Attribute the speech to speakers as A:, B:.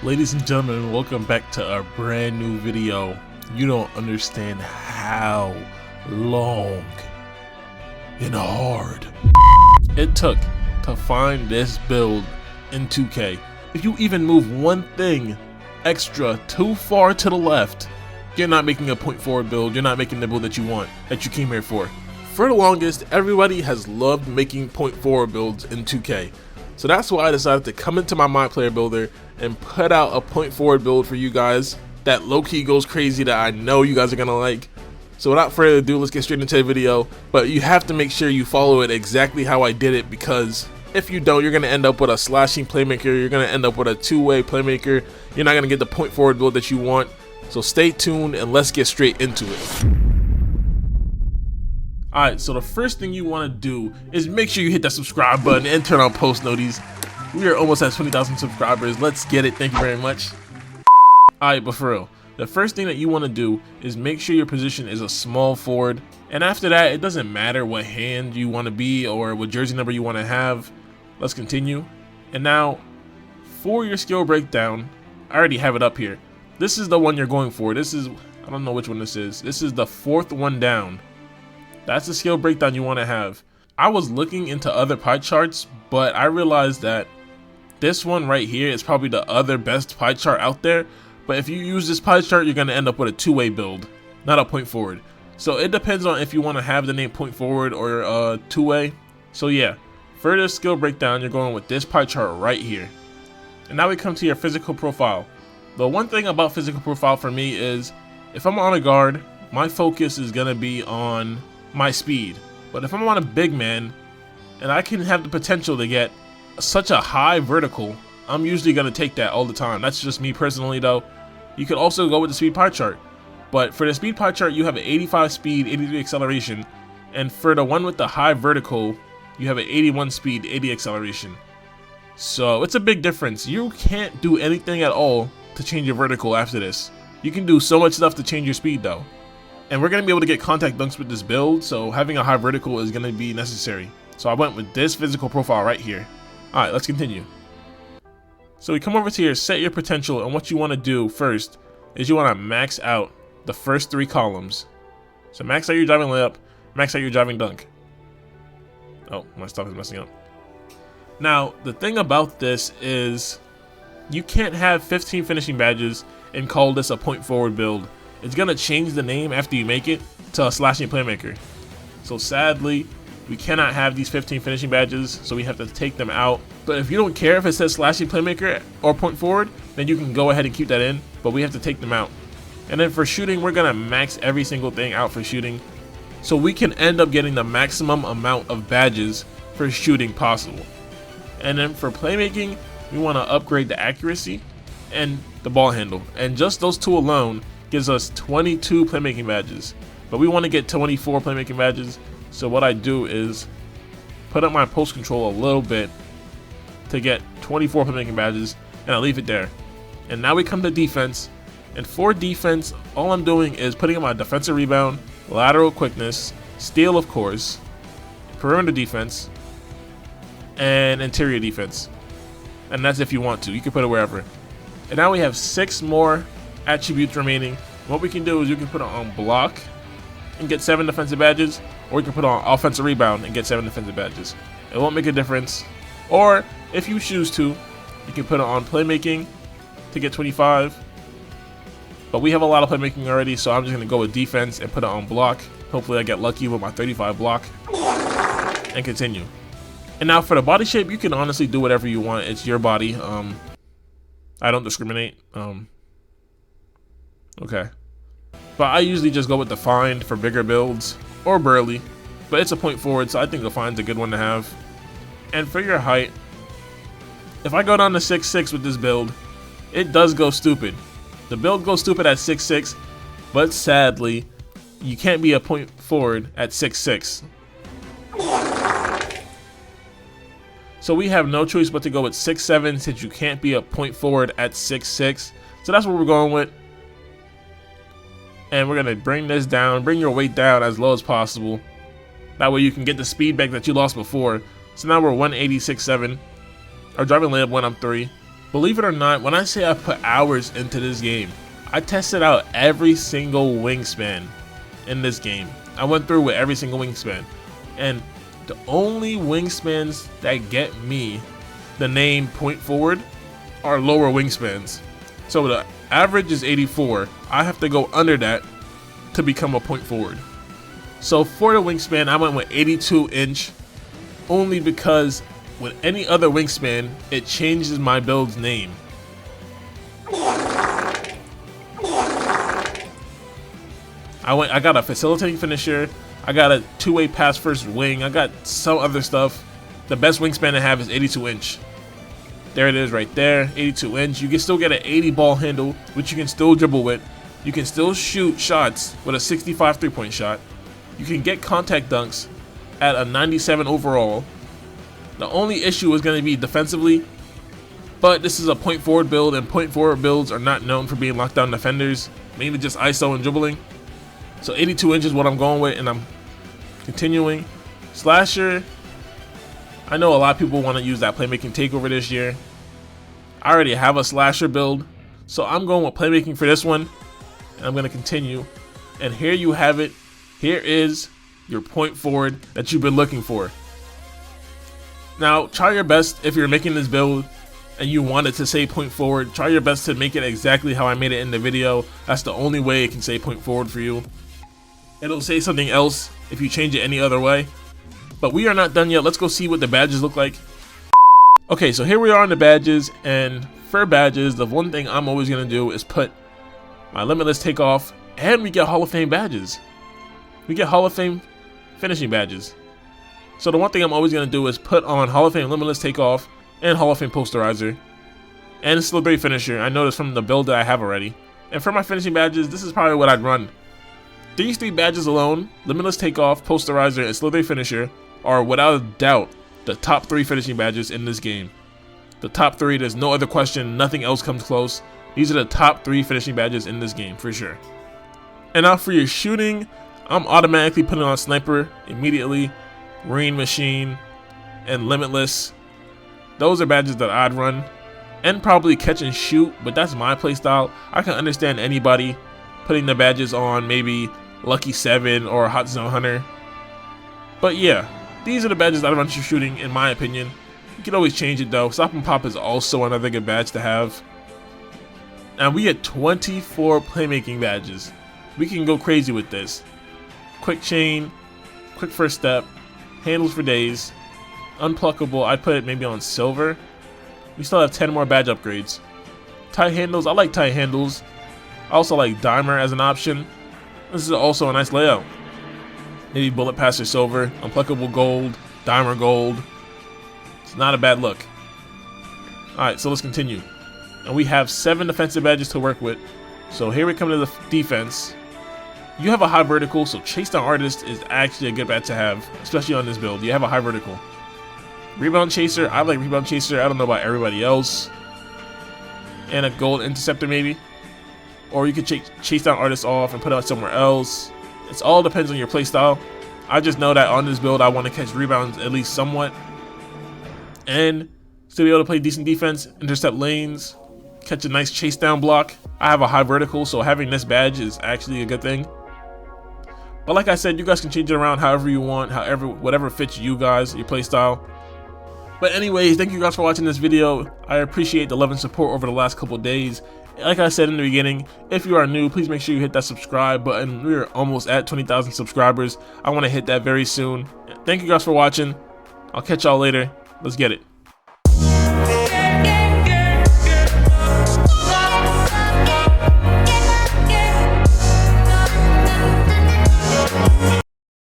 A: Ladies and gentlemen, welcome back to our brand new video. You don't understand how long and hard it took to find this build in 2K. If you even move one thing extra too far to the left, you're not making a point forward build. You're not making the build that you want, that you came here for. For the longest, everybody has loved making point forward builds in 2K. So that's why I decided to come into my My Player Builder and put out a point forward build for you guys that low-key goes crazy, that I know you guys are gonna like. So without further ado, let's get straight into the video. But you have to make sure you follow it exactly how I did it, because if you don't, you're gonna end up with a slashing playmaker, you're gonna end up with a two-way playmaker, you're not gonna get the point forward build that you want. So stay tuned and let's get straight into it. Alright, so the first thing you want to do is make sure you hit that subscribe button and turn on post notices. We are almost at 20,000 subscribers. Let's get it. Thank you very much. Alright, but for real, the first thing that you want to do is make sure your position is a small forward. And after that, it doesn't matter what hand you want to be or what jersey number you want to have. Let's continue. And now, for your skill breakdown, I already have it up here. This is the one you're going for. This is, I don't know which one this is. This is the fourth one down. That's the skill breakdown you want to have. I was looking into other pie charts, but I realized that this one right here is probably the other best pie chart out there. But if you use this pie chart, you're going to end up with a two-way build, not a point forward. So it depends on if you want to have the name point forward or two-way. So yeah, for the skill breakdown, you're going with this pie chart right here. And now we come to your physical profile. The one thing about physical profile for me is if I'm on a guard, my focus is going to be on my speed. But if I'm on a big man and I can have the potential to get such a high vertical, I'm usually going to take that all the time. That's just me personally though. You could also go with the speed pie chart, but for the speed pie chart you have an 85 speed, 83 acceleration, and for the one with the high vertical you have an 81 speed, 80 acceleration. So it's a big difference. You can't do anything at all to change your vertical after this. You can do so much stuff to change your speed though. And we're going to be able to get contact dunks with this build, so having a high vertical is going to be necessary. So I went with this physical profile right here. Alright, let's continue. So we come over to here, set your potential, and what you want to do first is you want to max out the first three columns. So max out your driving layup, max out your driving dunk. Oh, my stuff is messing up. Now, the thing about this is you can't have 15 finishing badges and call this a point forward build. It's going to change the name after you make it to a slashing playmaker. So sadly, we cannot have these 15 finishing badges, so we have to take them out. But if you don't care if it says slashing playmaker or point forward, then you can go ahead and keep that in, but we have to take them out. And then for shooting, we're going to max every single thing out for shooting, so we can end up getting the maximum amount of badges for shooting possible. And then for playmaking, we want to upgrade the accuracy and the ball handle. And just those two alone gives us 22 playmaking badges, but we want to get 24 playmaking badges. So what I do is put up my post control a little bit to get 24 playmaking badges, and I leave it there. And now we come to defense, and for defense, all I'm doing is putting up my defensive rebound, lateral quickness, steal of course, perimeter defense, and interior defense. And that's if you want to. You can put it wherever. And now we have 6 more attributes remaining. What we can do is you can put it on block and get 7 defensive badges, or you can put on offensive rebound and get 7 defensive badges. It won't make a difference. Or if you choose to, you can put it on playmaking to get 25. But we have a lot of playmaking already, so I'm just going to go with defense and put it on block. Hopefully I get lucky with my 35 block and continue. And now for the body shape, you can honestly do whatever you want. It's your body. I don't discriminate. Okay, but I usually just go with defined for bigger builds, or burly, but it's a point forward, so I think defined's a good one to have. And for your height, if I go down to 6'6" with this build, it does go stupid. The build goes stupid at 6'6", but sadly, you can't be a point forward at 6'6". So we have no choice but to go with 6'7", since you can't be a point forward at 6'6". So that's what we're going with. And we're going to bring this down, bring your weight down as low as possible. That way you can get the speed back that you lost before. So now we're 186.7. Our driving layup went up 3. Believe it or not, when I say I put hours into this game, I tested out every single wingspan in this game. I went through with every single wingspan, and the only wingspans that get me the name point forward are lower wingspans. So the average is 84. I have to go under that to become a point forward. So for the wingspan, I went with 82 inch, only because with any other wingspan, it changes my build's name. I got a facilitating finisher, I got a two-way pass first wing, I got some other stuff. The best wingspan I have is 82 inch. There it is right there, 82 inch. You can still get an 80 ball handle, which you can still dribble with. You can still shoot shots with a 65 3-point shot. You can get contact dunks at a 97 overall. The only issue is going to be defensively, but this is a point forward build, and point forward builds are not known for being lockdown defenders, mainly just ISO and dribbling. So 82 inch is what I'm going with, and I'm continuing. Slasher, I know a lot of people want to use that playmaking takeover this year. I already have a slasher build, so I'm going with playmaking for this one, and I'm going to continue. And here you have it. Here is your point forward that you've been looking for. Now, try your best if you're making this build and you want it to say point forward. Try your best to make it exactly how I made it in the video. That's the only way it can say point forward for you. It'll say something else if you change it any other way. But we are not done yet. Let's go see what the badges look like. Okay, so here we are on the badges, and for badges, the one thing I'm always going to do is put my limitless takeoff, and we get Hall of Fame badges. We get Hall of Fame finishing badges. So the one thing I'm always going to do is put on Hall of Fame limitless takeoff and Hall of Fame posterizer and celebrity finisher. I noticed from the build that I have already. And for my finishing badges, this is probably what I'd run. These three badges alone, limitless takeoff, posterizer, and celebrity finisher, are without a doubt the top 3 finishing badges in this game. The top 3, there's no other question, nothing else comes close. These are the top 3 finishing badges in this game for sure. And now for your shooting, I'm automatically putting on sniper immediately, green machine, and limitless. Those are badges that I'd run, and probably catch and shoot, but that's my playstyle. I can understand anybody putting the badges on maybe Lucky 7 or Hot Zone Hunter. But yeah, these are the badges that I run for shooting in my opinion. You can always change it though. Stop and Pop is also another good badge to have. And we get 24 playmaking badges. We can go crazy with this. Quick chain, quick first step, handles for days, unpluckable, I'd put it maybe on silver. We still have 10 more badge upgrades. Tight handles, I like tight handles. I also like dimer as an option. This is also a nice layout. Maybe bullet passer silver, unpluckable gold, dimer gold. It's not a bad look. Alright, so let's continue. And we have 7 defensive badges to work with. So here we come to the defense. You have a high vertical, so Chase Down Artist is actually a good badge to have, especially on this build. You have a high vertical. Rebound Chaser, I like Rebound Chaser. I don't know about everybody else. And a gold interceptor maybe. Or you could Chase Down Artist off and put it out somewhere else. It all depends on your playstyle. I just know that on this build I want to catch rebounds at least somewhat. And still be able to play decent defense, intercept lanes, catch a nice chase down block. I have a high vertical, so having this badge is actually a good thing. But like I said, you guys can change it around however you want, whatever fits you guys, your playstyle. But anyways, thank you guys for watching this video. I appreciate the love and support over the last couple days. Like I said in the beginning, if you are new, please make sure you hit that subscribe button. We're almost at 20,000 subscribers. I want to hit that very soon. Thank you guys for watching. I'll catch y'all later. Let's get it.